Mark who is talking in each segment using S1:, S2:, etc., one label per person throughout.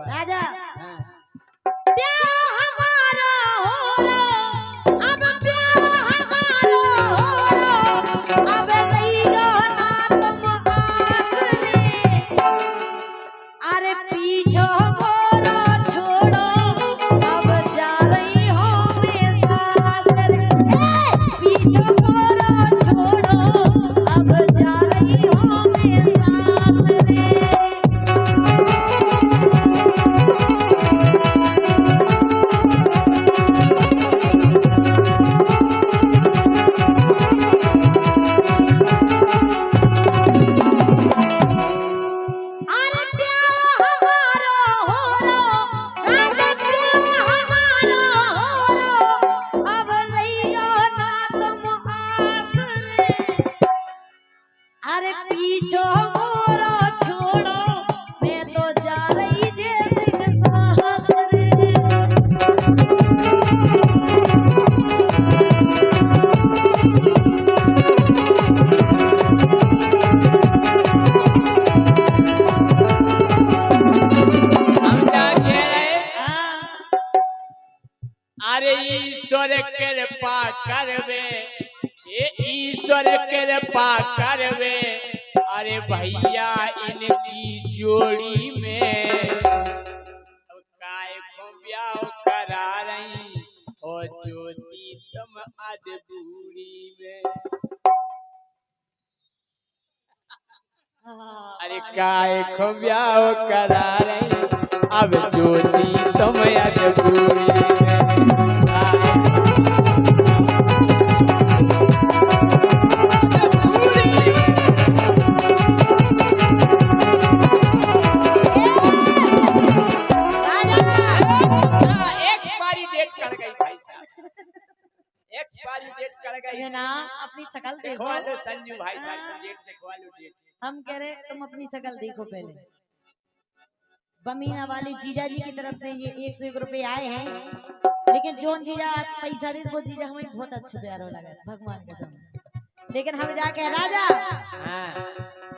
S1: राजा प्यार हमारा हो रो अब प्यार हमारा हो रो अब लईगा ना तुम आसरे अरे पीछो मोरो छोड़ो अब जा रही हो मैं सासरे पीछो मोरो छोड़ो अब जा रही हो मैं सासरे अरे पीछो मोरो छोड़ो मैं तो जा रही जैसे सासरे
S2: अरे ईश्वर कृपा करवे ये ईश्वर कृपा करवे अरे भैया इनकी जोड़ी में काय को ब्याह करा रही और ज्योति तुम आज बूढ़ी में अरे काय को ब्याह करा रही अब ज्योति तुम आज बूढ़ी में
S1: ना अपनी शकल देखो
S2: लो संजू भाई साहब डेट दिखवा लो डेट
S1: हम कह रहे तुम अपनी शकल देखो पहले बमीना वाली जीजा जी की तरफ से ये 101 रुपए आए हैं लेकिन जोन जीजा पैसा दे वो जीजा हमें बहुत अच्छा प्यारो लगा भगवान के सामने लेकिन हम जाके राजा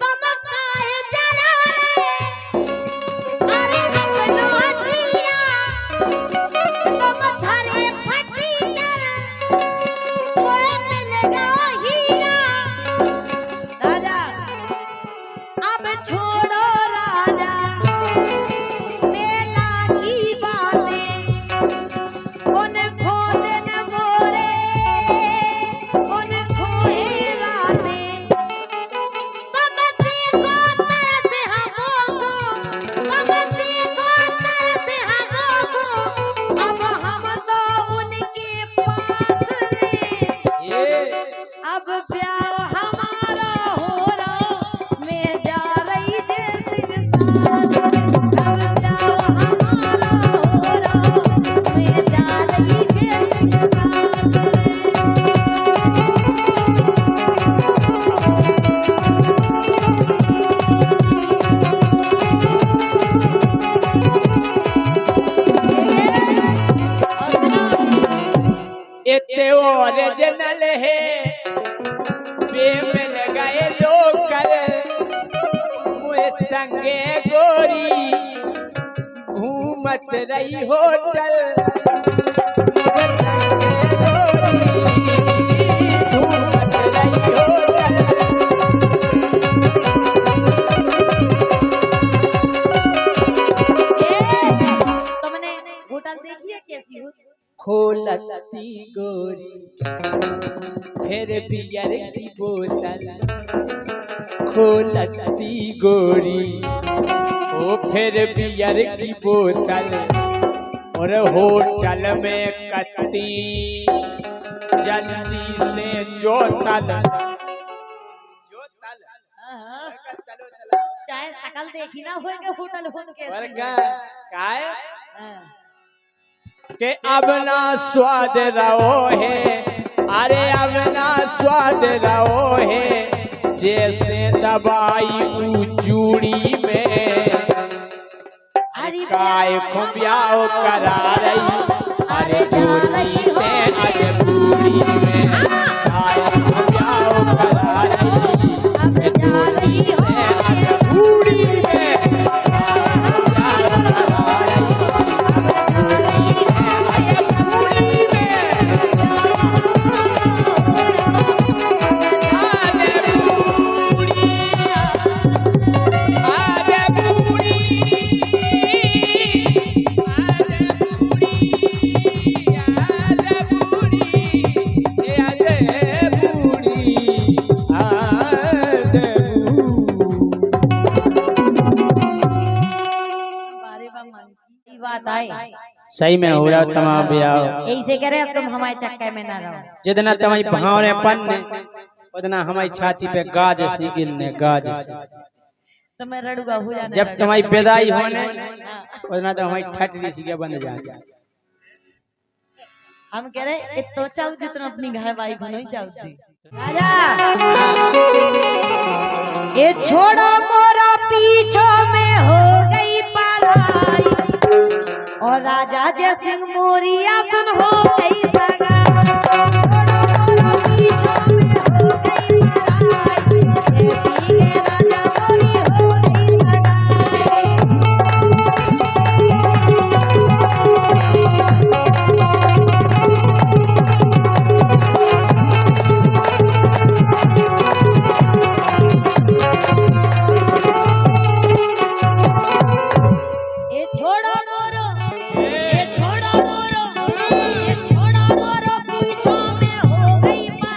S1: तुम काहे चलो रे अरे हम लो जिया तुम थारे फटी कर कोई मिलेगा हीरा राजा अब छोड़ो राजा मेला की बातें उन खोदे न मोरे उन खोए रातें तुम देखो तरसे हमको तुम देखो तरसे हमको अब हम तो उनके पास रे अब प्यार हमारा हो रहा मैं जा रही जैसे सासरे अब प्यार हमारा हो रहा मैं जा रही जैसे सासरे
S2: इतने ओरिजिनल है प्रेम लगाए लोकल मुझे संगे गोरी घूमत रही होटल मुझे संगे गोरी घूमत रही होटल
S1: तुमने होटल देखी है कैसी हो
S2: खोलती गोरी फिर बियर की बोतल खोलती गोरी ओ फिर बियर की बोतल और होटल में कत्ती जल्दी से जोतल
S1: चाहे शकल देखी ना होएगा होटल होन
S2: और
S1: कैसी
S2: काय
S1: हाँ।
S2: के अब ना स्वाद रहो है अरे अब ना स्वाद रहो है जैसे दवाई चूड़ी में
S1: अरे
S2: काय को ब्याह करा रही अरे जोड़ी से आज बूढ़ी में काय को ब्याह करा रही
S1: अब जा रही हो
S2: बूढ़ी में
S1: देखा मन की बात आई
S2: सही में हो रहा तमाम ब्याह
S1: ऐसे करे अब तुम हमारे चक्कर में ना रहो
S2: जितना तुम्हारी भावने पन्ने उतना हमारी छाती पे गाज सी गिरने गाज सी
S1: तो मैं रड़ूगा हो जाने
S2: जब तुम्हारी विदाई होने उतना तो हमारी ठटरी सी बन जाती
S1: हम कह रहे तो चाहू जितना अपनी घर वाई बनो चाहू जी राजा ये छोड़ा मोरा पीछो में हो गई पढ़ाई और राजा जय सिंह मोरिया सुन हो गई सगा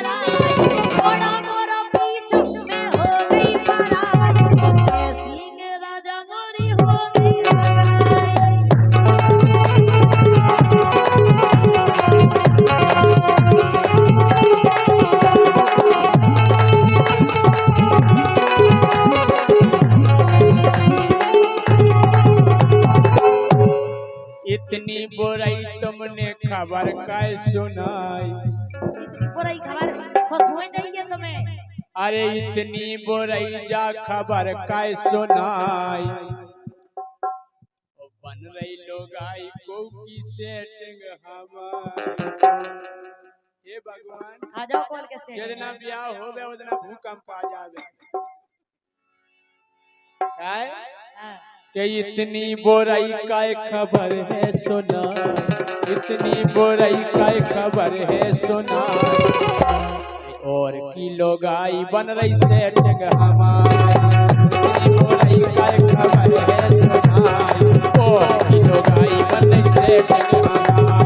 S1: छोड़ा मोरा पीछो में हो गई पढ़ाई जय सिंह राजा मोरी हो गई सगा
S2: इतनी बुराई तुमने खबर काय सुनाई
S1: बुराई खबर खुश हो जाइए तुम्हें
S2: अरे इतनी बुराई जा खबर काय सुनाई बन रही लोग आई को की सेटिंग हमारी हे भगवान
S1: आ जाओ कॉल के सेट
S2: जितना ब्याह होवे उतना भूकंप आ जावे काय कि इतनी बुराई का खबर है सुना इतनी बुराई का खबर है सुना और की लोग आई बन रही सेटिंग हमारी इतनी बुराई का खबर है सुना और की लोग आई बन रही सेटिंग हमारी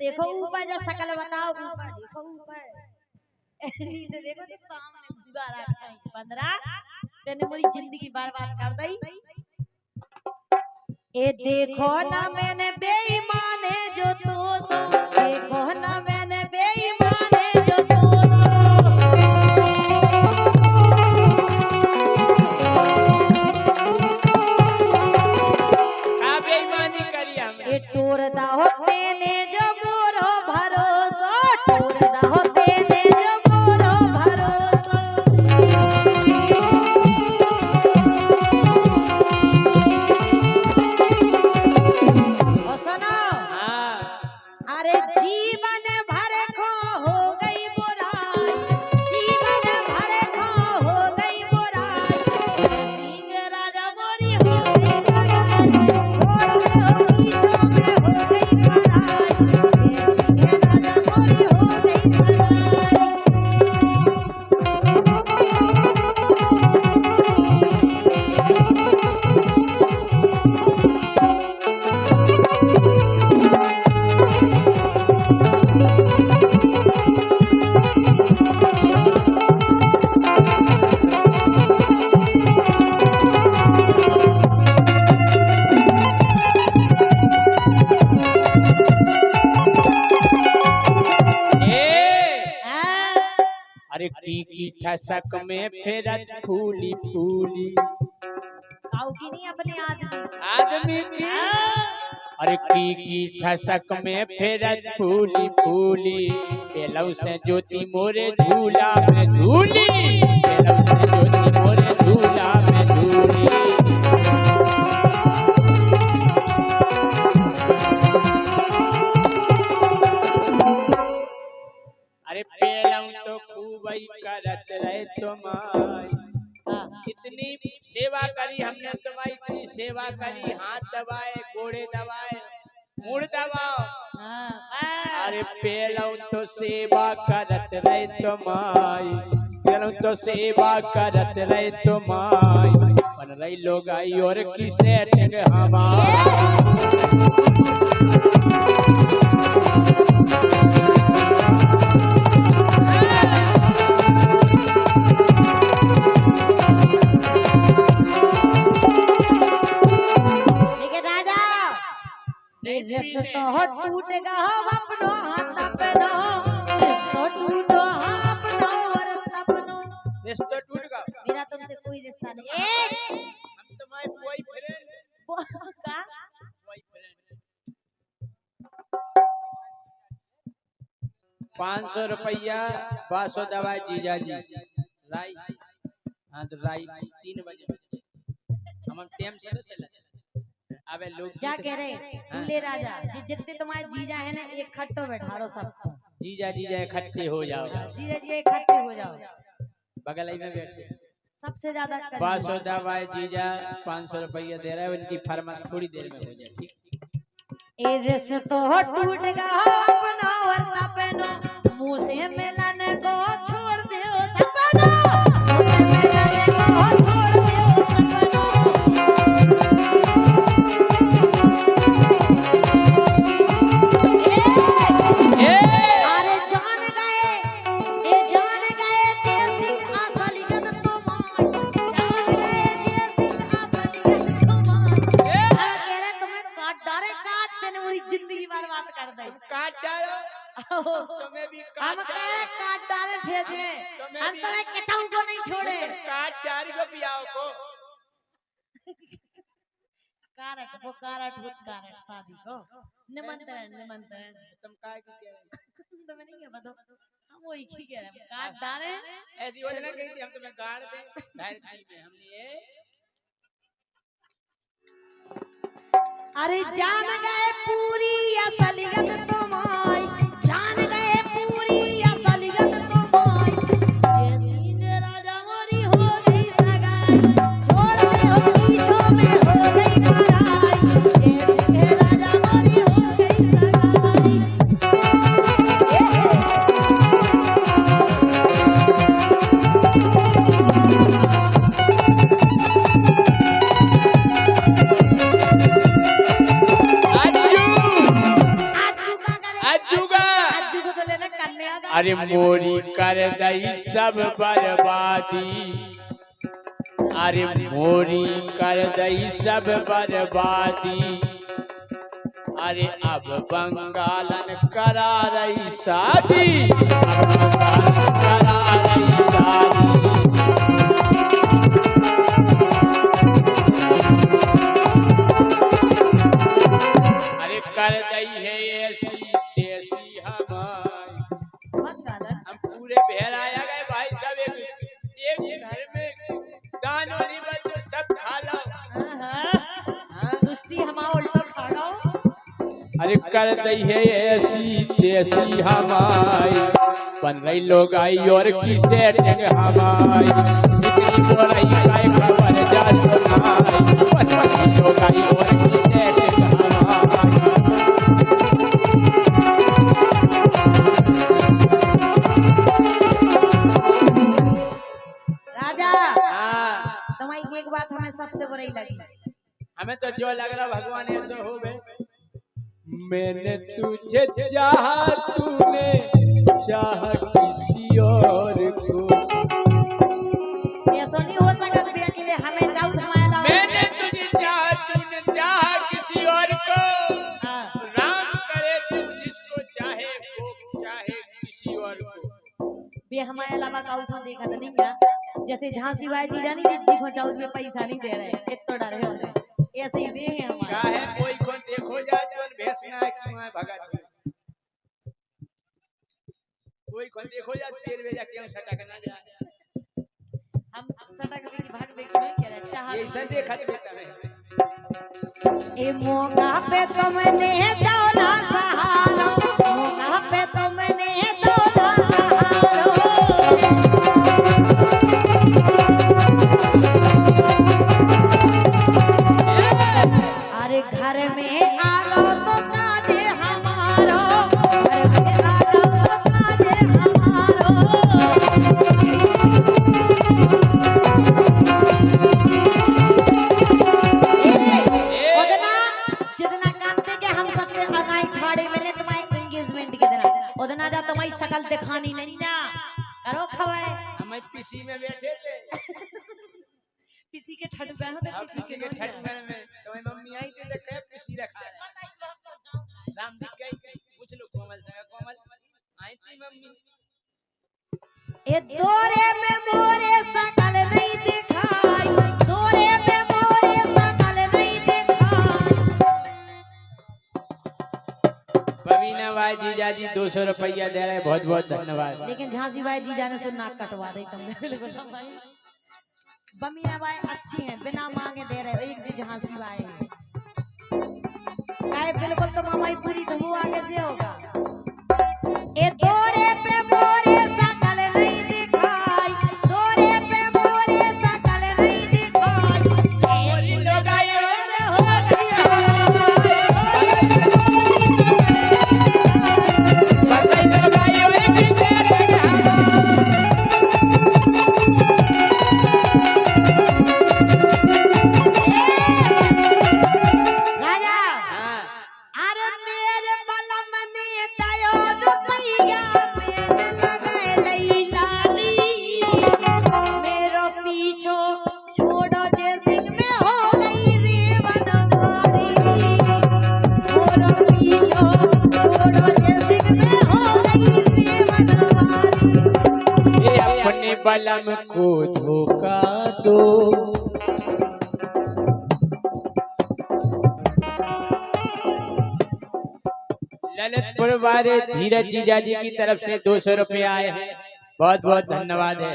S1: देखो ऊपर जा शकल बताओ ऊपर देखो ऊपर नीचे देखो तो सामने बुआ रखा है 15 तेने मेरी जिंदगी बर्बाद कर दी ए देखो ना मैंने बेईमान है जो तो सो देखो ना मैंने बेईमान है जो तो सो
S2: का बेईमानी करी हमने
S1: ए टोर दा होते ने जो मोरो भरोसा टोर दा होते ने जो मोरो भरोसा ओ सुनो अरे जीवन भर खो हो गई बुराई जीवन भर खो हो गई बुराई सिंह राजा मोरी हो गई सगाई छोड़ दे हो पीछों में हो गई पढ़ाई सिंह राजा मोरी हो गई सगाई
S2: अरे की ठसक में फेरत फूली फूली
S1: काऊ की नहीं अपने आदमी
S2: आदमी की अरे की ठसक में फेरत फूली फूली पेलौ से ज्योति मोरे झूला में झूली पेलौ से ज्योति मोरे झूला में झूली अरे पेलौ तो खूब ही करत रहे तुम्हारी इतनी सेवा करी हमने तुम्हारी इतनी सेवा करी हाथ दबाए कोड़े दबाए मुड़ दबाओ
S1: हाँ,
S2: अरे पेलौ तो सेवा करत रहे तुम्हारी पेलौ तो सेवा करत रहे तुम्हारी बन रही लोग आई और किसे टिंग
S1: रिश्तो टूटेगा अपनो हाथ अपनो रिश्तो टूटो अपनो और अपनो
S2: रिश्तो टूट गया
S1: मेरा तुमसे कोई रिश्ता नहीं
S2: हम तुम्हारे बॉयफ्रेंड
S1: का
S2: बॉयफ्रेंड 500 रुपया 500 दवाई जीजा जी लाई हाँ तो लाई 3 बजे हम टाइम से तो चला अबे लोग
S1: क्या कह रहे दूल्हे राजा जितने तुम्हारे जीजा है ना एक खट्टो बैठा रो सबको
S2: जीजा इकट्ठे हो जाओ
S1: जीजा जी इकट्ठे हो जाओ
S2: बगल में बैठे
S1: सबसे ज्यादा
S2: 500 दवाई जीजा 500 रुपया दे रहा है उनकी फरमाइश थोड़ी देर में हो जाए ठीक
S1: ए रिश्तो टूटेगा अपनो और अपनो मुंह से मिलन को छोड़ दो सपनो मुंह से मिलन को छोड़ दो सपनो अरे जान गए जैसी असलियत तुम्हारी जान गए जैसी असलियत तुम्हारी अरे कह रहे तुम्हें काट डाले काट देने पूरी जिंदगी बर्बाद कर दे
S2: काट डालो तुम्हें भी
S1: हम कह रहे काट डाले भेजे हम तुम्हें कटाऊ को नहीं छोड़े
S2: काट डाल को पियाओ को
S1: कारट शादी को निमंत्रण
S2: तुम काय की कह रहे
S1: तुम्हें नहीं है बता हम वही की कह रहे हैं काट डाले
S2: ऐसी योजना कही थी हम तुम्हें गाड़ दे धरती में हमने
S1: अरे जान गए पूरी असलियत तुम्हारी जान गए पूरी असलियत तुम्हारी जैसी मेरा जवानी हो गई सगाई छोड़ दे हो पीछों में हो गई लड़ाई जैसी मेरा जवानी हो गई सगाई
S2: अरे मोरी कर दई सब बर्बादी अरे मोरी कर दई सब बर्बादी अरे अब बंगालन करा रही शादी करा रही शादी अरे कर दई है ऐसी तेसी हमारी हम पूरे बहराया गए भाई सब एक घर में दान वाली बच्चों सब खा लो
S1: दुष्टी हमारा उल्टा खा लो
S2: अरे कर दई है ऐसी तेसी हमारी बन रही लोग आई और किसे टेंग हमारी इतनी बोलाई काय खबर जा सुनाई बन रही लोग आई और किसे टेंग हमारी
S1: तुम्हारी एक बात हमें सबसे बुरी लगी
S2: हमें तो जो लग रहा भगवान ऐसा हो गए मैंने तुझे चाहा तूने चाह किसी और को
S1: ऐसा नहीं हो सकता भी अकेले हमें चाहूं तुम्हारा
S2: मैंने तुझे चाहा तूने चाह किसी और को राम करे तू जिसको चाहे वो चाहे किसी और को
S1: बे हमारे अलावा काऊ को देखा था नहीं क्या जैसे झांसी भाई जी जानी जी को चाउर में पैसा नहीं दे रहे इतना डरे होते ऐसे ही दे हैं हमारे
S2: क्या है कोई कौन देखो जा जोन भेसना है क्यों है भगत कोई कौन देखो जा तेल भेजा क्यों सटक ना जाए
S1: हम सटक भी भाग भी क्यों कह रहे चाह
S2: ये सब देखत बेटा है
S1: ए मोगा पे तुमने दौला सहारा मोगा पे तुमने दौला सहारा अरे घर में में आ गो तो काजे हमारो, घर में आ गो तो काजे हमारो। जितना कांते के हम सबसे अगाई ठाड़े मिले तुम्हारे एंगेजमेंट के दिन उतना जा तुम्हारी शकल दिखानी नहीं ना करो खवाए।
S2: हम पीसी में बैठे थे
S1: किसी के ठट पे हो तो
S2: किसी के ठट में तुम्हारी मम्मी आई थी तो कह पीसी रखा है राम जी कह पूछ लो कोमल से कोमल आई थी मम्मी
S1: ए दोरे में मोरे शकल नहीं दिखाई, दोरे में मोरे शकल नहीं दिखाई।
S2: बबीना भाई जीजा जी 200 रुपया दे रहे, बहुत बहुत धन्यवाद।
S1: लेकिन झांसी भाई जीजा ने सुन नाक कटवा दे तुमने बिल्कुल भाई। बमीना भाई अच्छी हैं, बिना मांगे दे रहे, एक जी झांसी भाई है बिल्कुल। तो मामाई पूरी तो वो आगे से होगा। ए दोरे पे मोरे शकल नहीं दिखाई, दोरे पे मोरे शकल नहीं दिखाई। चोरी लगायो रे हो गया
S2: बसाई लगायो रे तेरे
S1: राजा। अरे मेरे बलम ने दयो रुपया मेरे लगाए लैलानी, मेरो पीछो छोड़ो जे सिंह में हो गई रे बनवारी, मेरो पीछो छोड़ो जे सिंह में हो गई रे बनवारी।
S2: ये अपने बलम को धोखा दो। ललितपुर वाले धीरज जीजा जी की तरफ से 200 रुपये आए हैं, बहुत बहुत धन्यवाद है।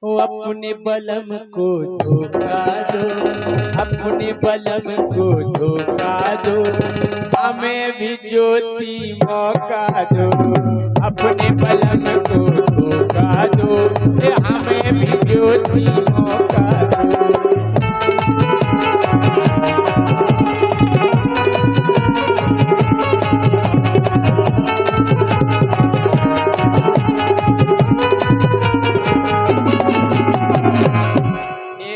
S2: वो अपने बलम को धोखा दो, अपने बलम को धोखा दो, हमें भी ज्योति मौका दो, अपने बलम को धोखा दो, हमें भी ज्योति मौका दो।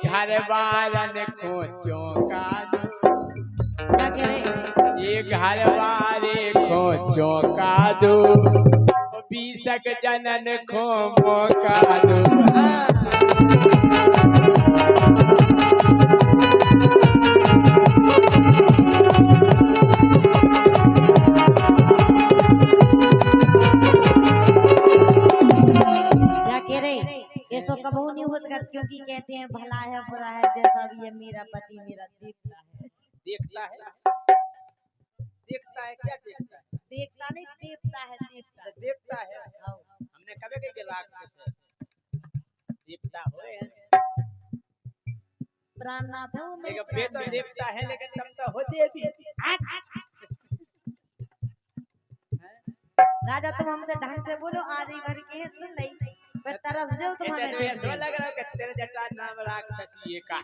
S2: घर वालन को चौंका दो, ये घर वाले को चौंका दो, बीसक जनन को मौका दो।
S1: ऐसा कबू नहीं होता क्योंकि कहते हैं भला है बुरा है जैसा भी है मेरा पति मेरा देखता है।
S2: देखता है, देखता है क्या देखता है?
S1: देखता नहीं देवता है, देवता
S2: तो देवता है। हमने कभी कहीं राक्षस है देवता होए हैं
S1: प्राणनाथ है
S2: लेकिन वे तो देवता है लेकिन तुम तो होते भी।
S1: राजा तुम हमसे ढंग से बोलो, आज ही भर के सुन नहीं पर तरस जाओ तुम्हारे
S2: ऐसा लग रहा है कि तेरे जटा नाम राक्षसी का